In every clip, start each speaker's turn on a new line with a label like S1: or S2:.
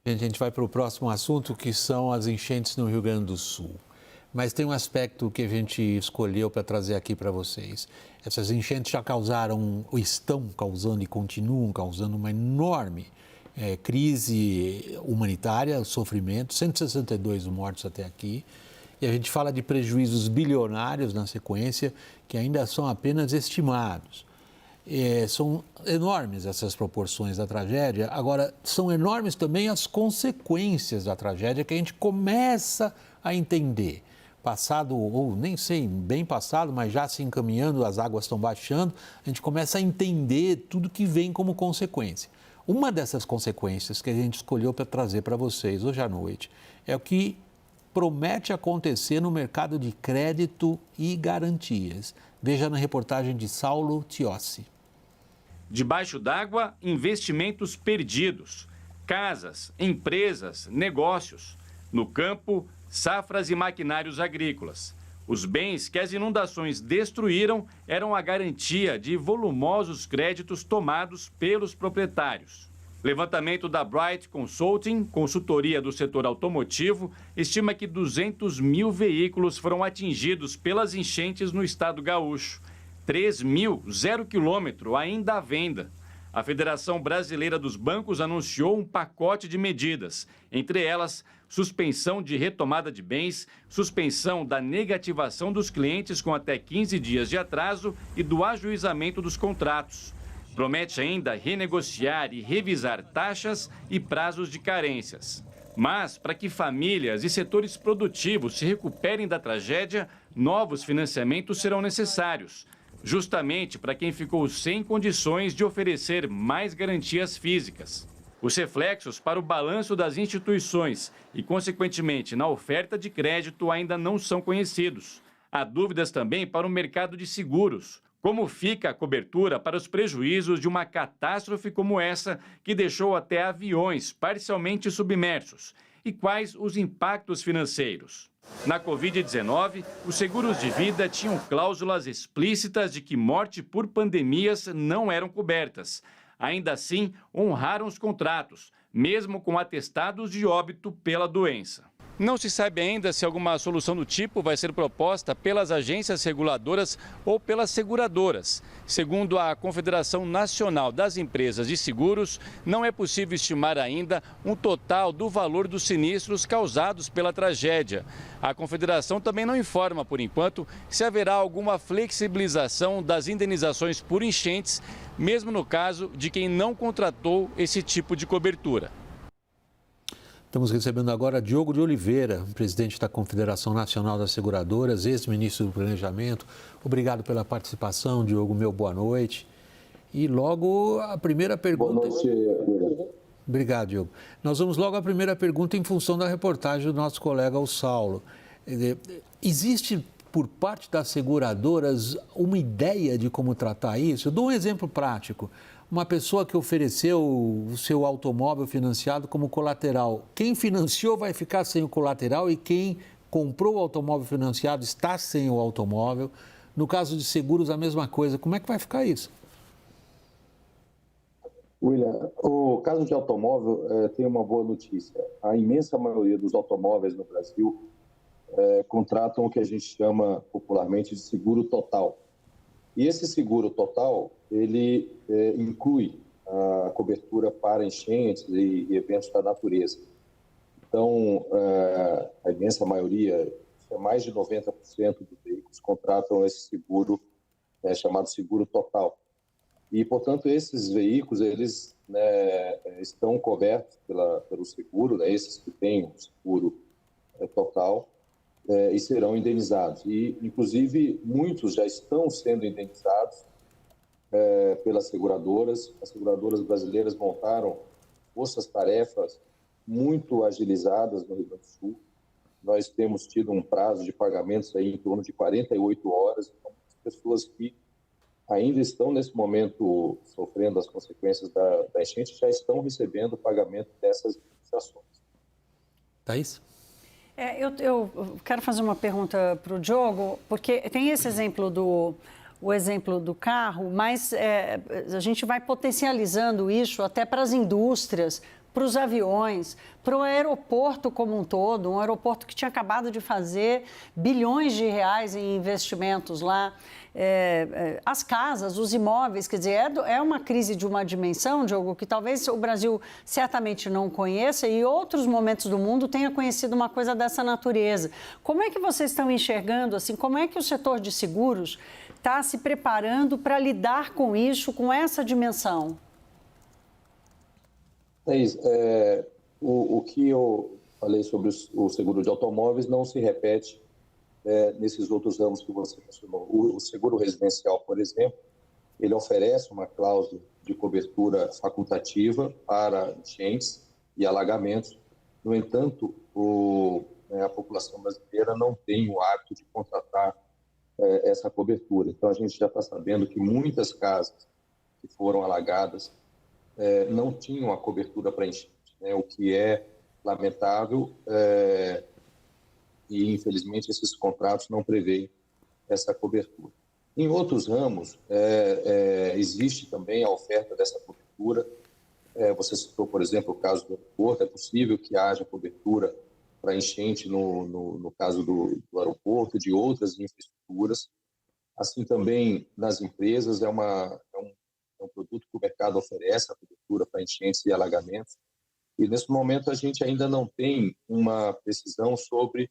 S1: A gente vai para o próximo assunto, que são as enchentes no Rio Grande do Sul. Mas tem um aspecto que a gente escolheu para trazer aqui para vocês. Essas enchentes já causaram, ou estão causando e continuam causando uma enorme crise humanitária, sofrimento, 162 mortos até aqui. E a gente fala de prejuízos bilionários na sequência, que ainda são apenas estimados. São enormes essas proporções da tragédia. Agora, são enormes também as consequências da tragédia que a gente começa a entender. Passado, ou nem sei, bem passado, mas já se encaminhando, as águas estão baixando, a gente começa a entender tudo que vem como consequência. Uma dessas consequências que a gente escolheu para trazer para vocês hoje à noite é o que promete acontecer no mercado de crédito e garantias. Veja na reportagem de Saulo Tiossi.
S2: Debaixo d'água, investimentos perdidos, casas, empresas, negócios. No campo, safras e maquinários agrícolas. Os bens que as inundações destruíram eram a garantia de volumosos créditos tomados pelos proprietários. Levantamento da Bright Consulting, consultoria do setor automotivo, estima que 200 mil veículos foram atingidos pelas enchentes no estado gaúcho. 3 mil, 0 quilômetro, ainda à venda. A Federação Brasileira dos Bancos anunciou um pacote de medidas, entre elas, suspensão de retomada de bens, suspensão da negativação dos clientes com até 15 dias de atraso e do ajuizamento dos contratos. Promete ainda renegociar e revisar taxas e prazos de carências. Mas, para que famílias e setores produtivos se recuperem da tragédia, novos financiamentos serão necessários, justamente para quem ficou sem condições de oferecer mais garantias físicas. Os reflexos para o balanço das instituições e, consequentemente, na oferta de crédito ainda não são conhecidos. Há dúvidas também para o mercado de seguros. Como fica a cobertura para os prejuízos de uma catástrofe como essa, que deixou até aviões parcialmente submersos? E quais os impactos financeiros? Na Covid-19, os seguros de vida tinham cláusulas explícitas de que morte por pandemias não eram cobertas. Ainda assim, honraram os contratos, mesmo com atestados de óbito pela doença. Não se sabe ainda se alguma solução do tipo vai ser proposta pelas agências reguladoras ou pelas seguradoras. Segundo a Confederação Nacional das Empresas de Seguros, não é possível estimar ainda um total do valor dos sinistros causados pela tragédia. A Confederação também não informa, por enquanto, se haverá alguma flexibilização das indenizações por enchentes, mesmo no caso de quem não contratou esse tipo de cobertura.
S1: Estamos recebendo agora Diogo de Oliveira, presidente da Confederação Nacional das Seguradoras, ex-ministro do Planejamento. Obrigado pela participação, Diogo. Meu boa noite. E logo a primeira pergunta...
S3: Boa noite.
S1: Obrigado, Diogo. Nós vamos logo à primeira pergunta em função da reportagem do nosso colega, o Saulo. Existe, por parte das seguradoras, uma ideia de como tratar isso? Eu dou um exemplo prático. Uma pessoa que ofereceu o seu automóvel financiado como colateral, quem financiou vai ficar sem o colateral e quem comprou o automóvel financiado está sem o automóvel. No caso de seguros, a mesma coisa. Como é que vai ficar isso?
S3: William, o caso de automóvel tem uma boa notícia. A imensa maioria dos automóveis no Brasil contratam o que a gente chama popularmente de seguro total. E esse seguro total, ele inclui a cobertura para enchentes e eventos da natureza. Então, a imensa maioria, mais de 90% dos veículos contratam esse seguro chamado seguro total. E, portanto, esses veículos, eles estão cobertos pelo seguro, esses que têm o seguro total, e serão indenizados. E, inclusive, muitos já estão sendo indenizados pelas seguradoras. As seguradoras brasileiras montaram forças-tarefas muito agilizadas no Rio Grande do Sul. Nós temos tido um prazo de pagamentos aí em torno de 48 horas. Então, as pessoas que ainda estão, nesse momento, sofrendo as consequências da enchente, já estão recebendo o pagamento dessas indenizações.
S1: Thaís?
S4: Eu quero fazer uma pergunta para o Diogo, porque tem esse exemplo o exemplo do carro, mas a gente vai potencializando isso até para as indústrias, para os aviões, para o aeroporto como um todo, um aeroporto que tinha acabado de fazer bilhões de reais em investimentos lá, as casas, os imóveis, quer dizer, é uma crise de uma dimensão, Diogo, que talvez o Brasil certamente não conheça e outros momentos do mundo tenha conhecido uma coisa dessa natureza. Como é que vocês estão enxergando, assim, como é que o setor de seguros está se preparando para lidar com isso, com essa dimensão?
S3: O que eu falei sobre o seguro de automóveis não se repete nesses outros ramos que você mencionou. O seguro residencial, por exemplo, ele oferece uma cláusula de cobertura facultativa para enchentes e alagamentos. No entanto, a população brasileira não tem o hábito de contratar essa cobertura. Então, a gente já está sabendo que muitas casas que foram alagadas não tinham a cobertura para enchente, né? O que é lamentável e, infelizmente, esses contratos não prevêem essa cobertura. Em outros ramos, existe também a oferta dessa cobertura. Você citou, por exemplo, o caso do aeroporto. É possível que haja cobertura para enchente no caso do aeroporto, de outras infraestruturas. Assim também nas empresas, é um produto que o mercado oferece, a cobertura para enchentes e alagamentos. E nesse momento a gente ainda não tem uma precisão sobre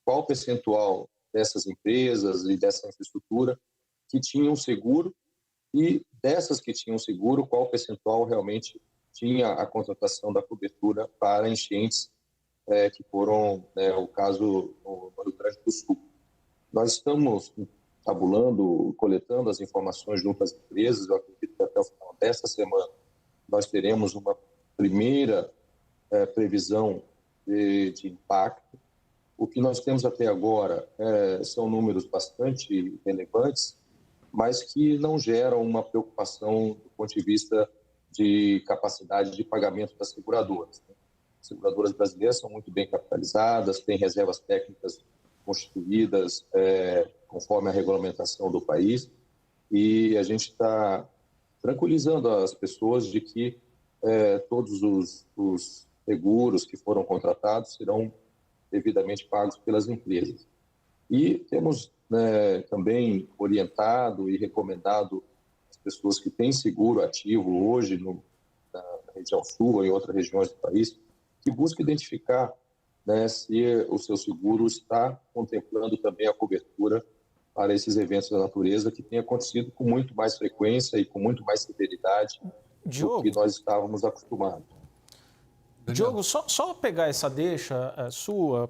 S3: qual percentual dessas empresas e dessa infraestrutura que tinham seguro e dessas que tinham seguro, qual percentual realmente tinha a contratação da cobertura para enchentes que foram, o caso no Rio Grande do Sul. Nós estamos tabulando, coletando as informações junto às empresas. Eu acredito que até o final desta semana nós teremos uma primeira previsão de impacto. O que nós temos até agora são números bastante relevantes, mas que não geram uma preocupação do ponto de vista de capacidade de pagamento das seguradoras. As seguradoras brasileiras são muito bem capitalizadas, têm reservas técnicas constituídas conforme a regulamentação do país, e a gente está tranquilizando as pessoas de que todos os seguros que foram contratados serão devidamente pagos pelas empresas. E temos também orientado e recomendado as pessoas que têm seguro ativo hoje na região sul ou em outras regiões do país, que busquem identificar se o seu seguro está contemplando também a cobertura para esses eventos da natureza que tem acontecido com muito mais frequência e com muito mais severidade do que nós estávamos acostumados.
S5: Diogo, só pegar essa deixa sua,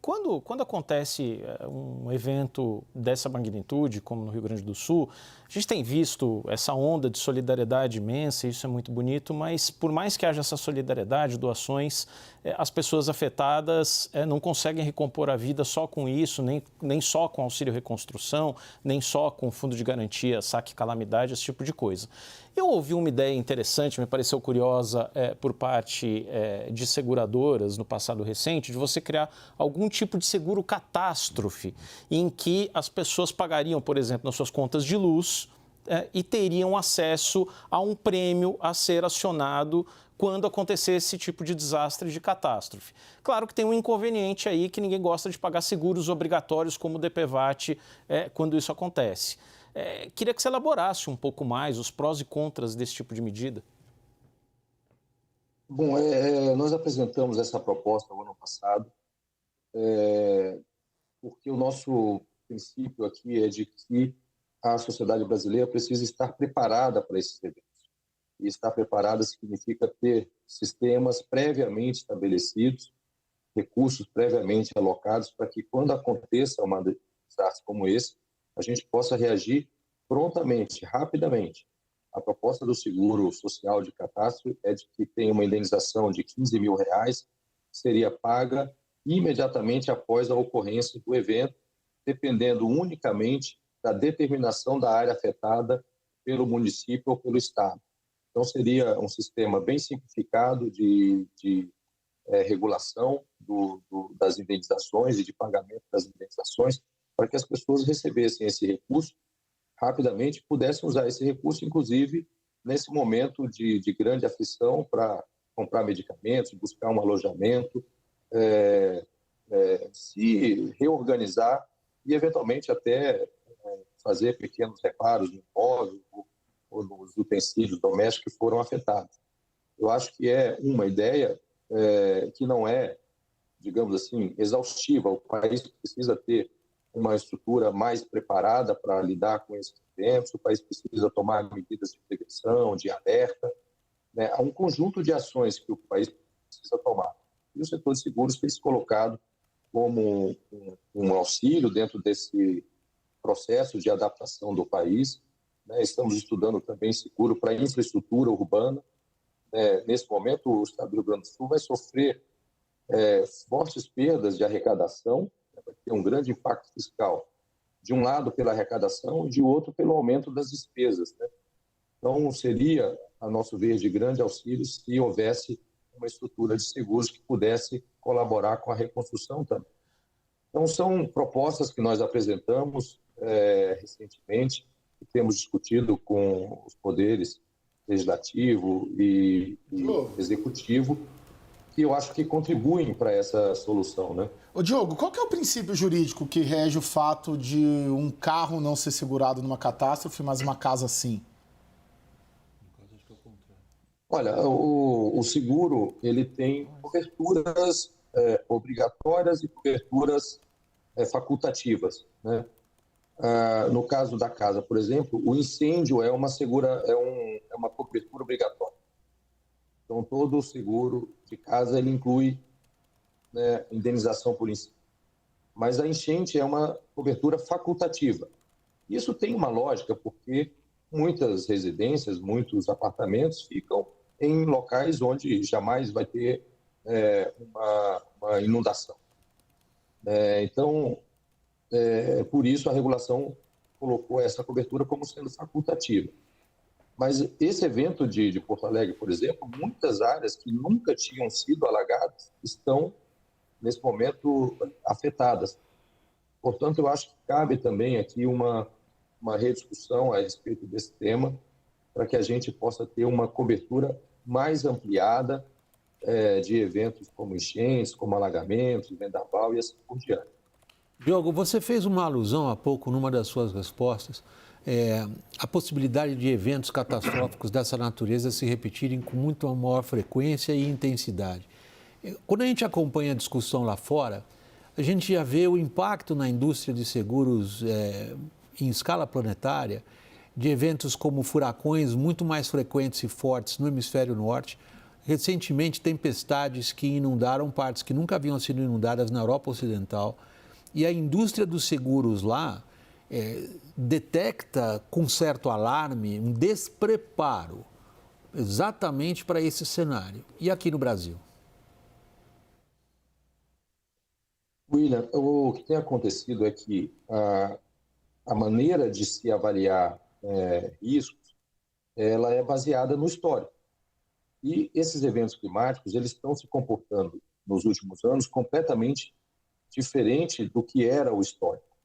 S5: quando acontece um evento dessa magnitude, como no Rio Grande do Sul, a gente tem visto essa onda de solidariedade imensa, isso é muito bonito, mas por mais que haja essa solidariedade, doações, as pessoas afetadas não conseguem recompor a vida só com isso, nem só com auxílio reconstrução, nem só com fundo de garantia, saque calamidade, esse tipo de coisa. Eu ouvi uma ideia interessante, me pareceu curiosa por parte de seguradoras no passado recente, de você criar algum tipo de seguro catástrofe, em que as pessoas pagariam, por exemplo, nas suas contas de luz e teriam acesso a um prêmio a ser acionado quando acontecer esse tipo de desastre, de catástrofe. Claro que tem um inconveniente aí que ninguém gosta de pagar seguros obrigatórios como o DPVAT quando isso acontece. Queria que você elaborasse um pouco mais os prós e contras desse tipo de medida.
S3: Bom, nós apresentamos essa proposta no ano passado, porque o nosso princípio aqui é de que a sociedade brasileira precisa estar preparada para esses eventos. E estar preparada significa ter sistemas previamente estabelecidos, recursos previamente alocados, para que quando aconteça um desastre como esse, a gente possa reagir prontamente, rapidamente. A proposta do seguro social de catástrofe é de que tenha uma indenização de R$15 mil, que seria paga imediatamente após a ocorrência do evento, dependendo unicamente da determinação da área afetada pelo município ou pelo estado. Então, seria um sistema bem simplificado de regulação das indenizações e de pagamento das indenizações, para que as pessoas recebessem esse recurso rapidamente, pudessem usar esse recurso, inclusive, nesse momento de grande aflição, para comprar medicamentos, buscar um alojamento, se reorganizar e, eventualmente, até fazer pequenos reparos no imóvel ou nos utensílios domésticos que foram afetados. Eu acho que é uma ideia que não é, digamos assim, exaustiva. O país precisa ter uma estrutura mais preparada para lidar com esses eventos, o país precisa tomar medidas de prevenção, de alerta, né? Há um conjunto de ações que o país precisa tomar. E o setor de seguros tem se colocado como um auxílio dentro desse processo de adaptação do país, né? Estamos estudando também seguro para infraestrutura urbana. Nesse momento, o Estado do Rio Grande do Sul vai sofrer fortes perdas de arrecadação, né? Vai ter um grande impacto fiscal, de um lado pela arrecadação e de outro pelo aumento das despesas, né? Então, seria, a nosso ver, de grande auxílio se houvesse uma estrutura de seguros que pudesse colaborar com a reconstrução também. Então, são propostas que nós apresentamos recentemente, que temos discutido com os poderes legislativo e executivo, que eu acho que contribuem para essa solução, né?
S6: Ô Diogo, qual que é o princípio jurídico que rege o fato de um carro não ser segurado numa catástrofe, mas uma casa sim?
S3: Olha, o seguro ele tem coberturas obrigatórias e coberturas facultativas, né? No caso da casa, por exemplo, o incêndio é uma cobertura obrigatória. Então, todo o seguro de casa ele inclui, né, indenização por incêndio. Mas a enchente é uma cobertura facultativa. Isso tem uma lógica, porque muitas residências, muitos apartamentos ficam em locais onde jamais vai ter uma inundação. Então, por isso a regulação colocou essa cobertura como sendo facultativa. Mas esse evento de Porto Alegre, por exemplo, muitas áreas que nunca tinham sido alagadas estão, nesse momento, afetadas. Portanto, eu acho que cabe também aqui uma rediscussão a respeito desse tema, para que a gente possa ter uma cobertura mais ampliada de eventos como enchentes, como alagamentos, vendaval e assim por diante.
S1: Diogo, você fez uma alusão há pouco numa das suas respostas, a possibilidade de eventos catastróficos dessa natureza se repetirem com muito maior frequência e intensidade. Quando a gente acompanha a discussão lá fora, a gente já vê o impacto na indústria de seguros em escala planetária de eventos como furacões muito mais frequentes e fortes no hemisfério norte. Recentemente, tempestades que inundaram partes que nunca haviam sido inundadas na Europa Ocidental. E a indústria dos seguros lá detecta com certo alarme um despreparo exatamente para esse cenário. E aqui no Brasil?
S3: William, o que tem acontecido é que a maneira de se avaliar riscos, ela é baseada no histórico. E esses eventos climáticos, eles estão se comportando nos últimos anos completamente diferente do que era o histórico,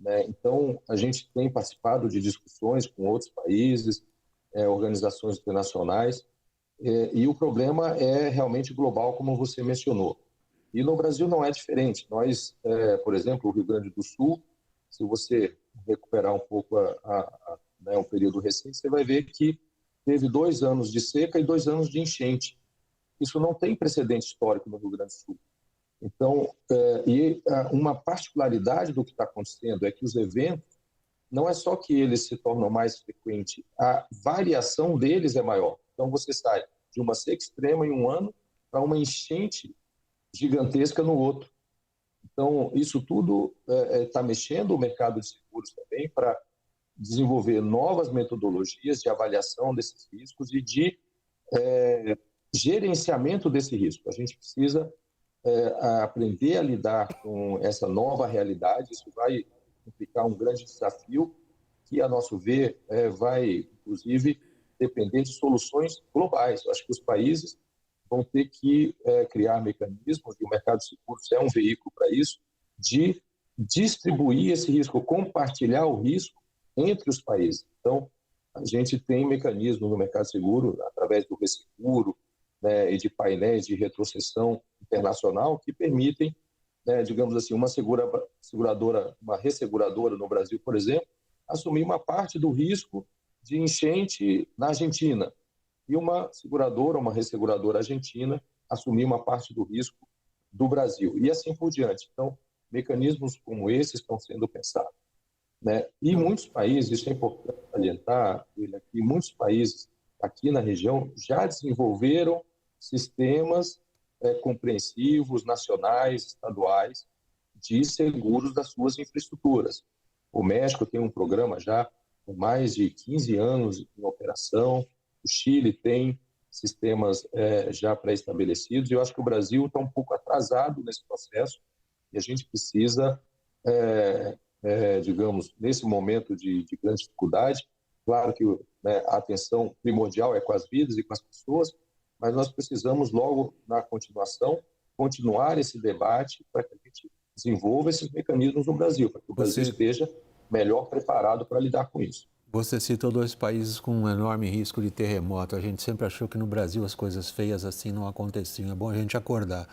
S3: né? Então, a gente tem participado de discussões com outros países, organizações internacionais, e o problema é realmente global, como você mencionou. E no Brasil não é diferente. Nós, por exemplo, o Rio Grande do Sul, se você recuperar um pouco um período recente, você vai ver que teve 2 anos de seca e 2 anos de enchente. Isso não tem precedente histórico no Rio Grande do Sul. Então, uma particularidade do que está acontecendo é que os eventos, não é só que eles se tornam mais frequentes, a variação deles é maior. Então, você sai de uma seca extrema em um ano para uma enchente gigantesca no outro. Então, isso tudo está mexendo o mercado de seguros também para desenvolver novas metodologias de avaliação desses riscos e de gerenciamento desse risco. A gente precisa aprender a lidar com essa nova realidade. Isso vai implicar um grande desafio que, a nosso ver, vai, inclusive, depender de soluções globais. Eu acho que os países vão ter que criar mecanismos, e o mercado de seguros é um veículo para isso, de distribuir esse risco, compartilhar o risco entre os países. Então, a gente tem mecanismos no mercado seguro, através do resseguro, né, e de painéis de retrocessão internacional que permitem, né, digamos assim, uma resseguradora no Brasil, por exemplo, assumir uma parte do risco de enchente na Argentina e uma resseguradora argentina assumir uma parte do risco do Brasil e assim por diante. Então, mecanismos como esses estão sendo pensados, né? E muitos países, isso é importante salientar, que muitos países aqui na região já desenvolveram sistemas compreensivos, nacionais, estaduais, de seguros das suas infraestruturas. O México tem um programa já com mais de 15 anos em operação, o Chile tem sistemas já pré-estabelecidos, e eu acho que o Brasil está um pouco atrasado nesse processo, e a gente precisa, digamos, nesse momento de grande dificuldade, claro que, né, a atenção primordial é com as vidas e com as pessoas, mas nós precisamos logo, na continuação, continuar esse debate para que a gente desenvolva esses mecanismos no Brasil, para que o Brasil esteja melhor preparado para lidar com isso.
S1: Você citou 2 países com um enorme risco de terremoto. A gente sempre achou que no Brasil as coisas feias assim não aconteciam. É bom a gente acordar.